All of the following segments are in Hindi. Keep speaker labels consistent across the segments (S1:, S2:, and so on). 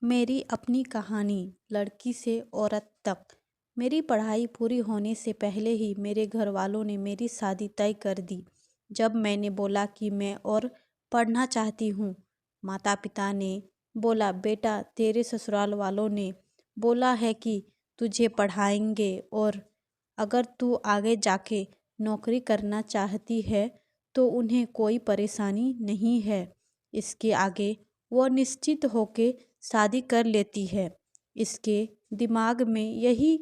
S1: मेरी अपनी कहानी लड़की से औरत तक। मेरी पढ़ाई पूरी होने से पहले ही मेरे घर वालों ने मेरी शादी तय कर दी। जब मैंने बोला कि मैं और पढ़ना चाहती हूँ, माता पिता ने बोला, बेटा तेरे ससुराल वालों ने बोला है कि तुझे पढ़ाएंगे और अगर तू आगे जाके नौकरी करना चाहती है तो उन्हें कोई परेशानी नहीं है। इसके आगे वो निश्चित होके शादी कर लेती है। इसके दिमाग में यही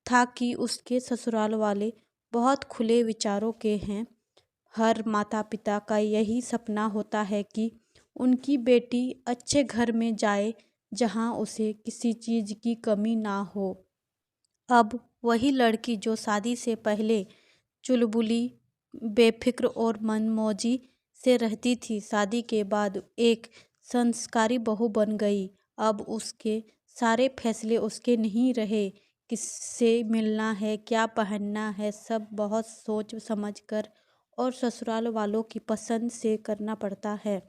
S1: था कि उसके ससुराल वाले बहुत खुले विचारों के हैं। हर माता पिता का यही सपना होता है कि उनकी बेटी अच्छे घर में जाए जहां उसे किसी चीज़ की कमी ना हो। अब वही लड़की जो शादी से पहले चुलबुली, बेफिक्र और मनमौजी से रहती थी, शादी के बाद एक संस्कारी बहू बन गई। अब उसके सारे फैसले उसके नहीं रहे। किससे मिलना है, क्या पहनना है, सब बहुत सोच समझ कर और ससुराल वालों की पसंद से करना पड़ता है।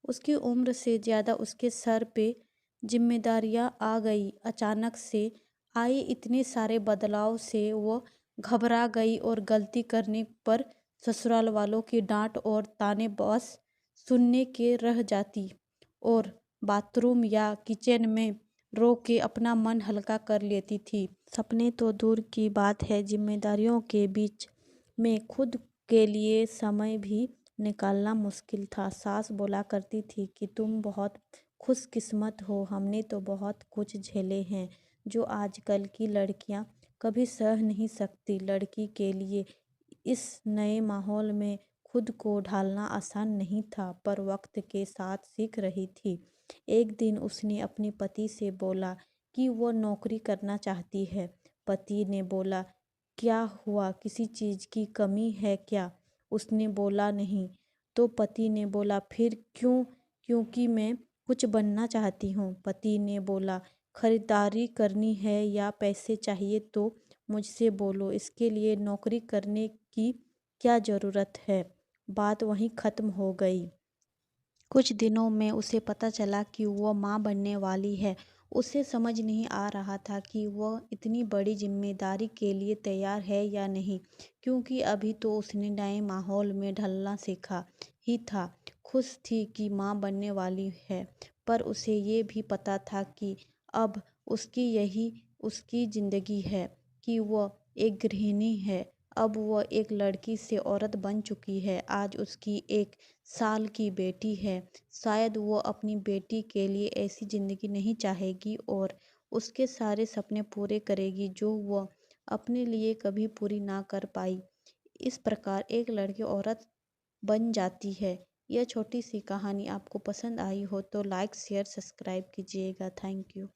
S1: उसकी उम्र से ज़्यादा उसके सर पे जिम्मेदारियां आ गई। अचानक से आए इतने सारे बदलाव से वो घबरा गई और गलती करने पर ससुराल वालों की डांट और ताने बस सुनने के रह जाती और बाथरूम या किचन में रो के अपना मन हल्का कर लेती थी। सपने तो दूर की बात है, जिम्मेदारियों के बीच में खुद के लिए समय भी निकालना मुश्किल था। सास बोला करती थी कि तुम बहुत खुशकिस्मत हो, हमने तो बहुत कुछ झेले हैं जो आजकल की लड़कियां कभी सह नहीं सकती। लड़की के लिए इस नए माहौल में खुद को ढालना आसान नहीं था, पर वक्त के साथ सीख रही थी। एक दिन उसने अपने पति से बोला कि वो नौकरी करना चाहती है। पति ने बोला, क्या हुआ, किसी चीज़ की कमी है क्या? उसने बोला, नहीं। तो पति ने बोला, फिर क्यों? क्योंकि मैं कुछ बनना चाहती हूँ। पति ने बोला, खरीदारी करनी है या पैसे चाहिए तो मुझसे बोलो, इसके लिए नौकरी करने की क्या ज़रूरत है। बात वहीं ख़त्म हो गई। कुछ दिनों में उसे पता चला कि वो माँ बनने वाली है। उसे समझ नहीं आ रहा था कि वह इतनी बड़ी जिम्मेदारी के लिए तैयार है या नहीं, क्योंकि अभी तो उसने नए माहौल में ढलना सीखा ही था। खुश थी कि माँ बनने वाली है, पर उसे ये भी पता था कि अब उसकी यही उसकी ज़िंदगी है, कि वह एक गृहिणी है। अब वह एक लड़की से औरत बन चुकी है। आज उसकी 1 साल की बेटी है। शायद वो अपनी बेटी के लिए ऐसी ज़िंदगी नहीं चाहेगी और उसके सारे सपने पूरे करेगी जो वो अपने लिए कभी पूरी ना कर पाई। इस प्रकार एक लड़की औरत बन जाती है। यह छोटी सी कहानी आपको पसंद आई हो तो लाइक शेयर सब्सक्राइब कीजिएगा। Thank you.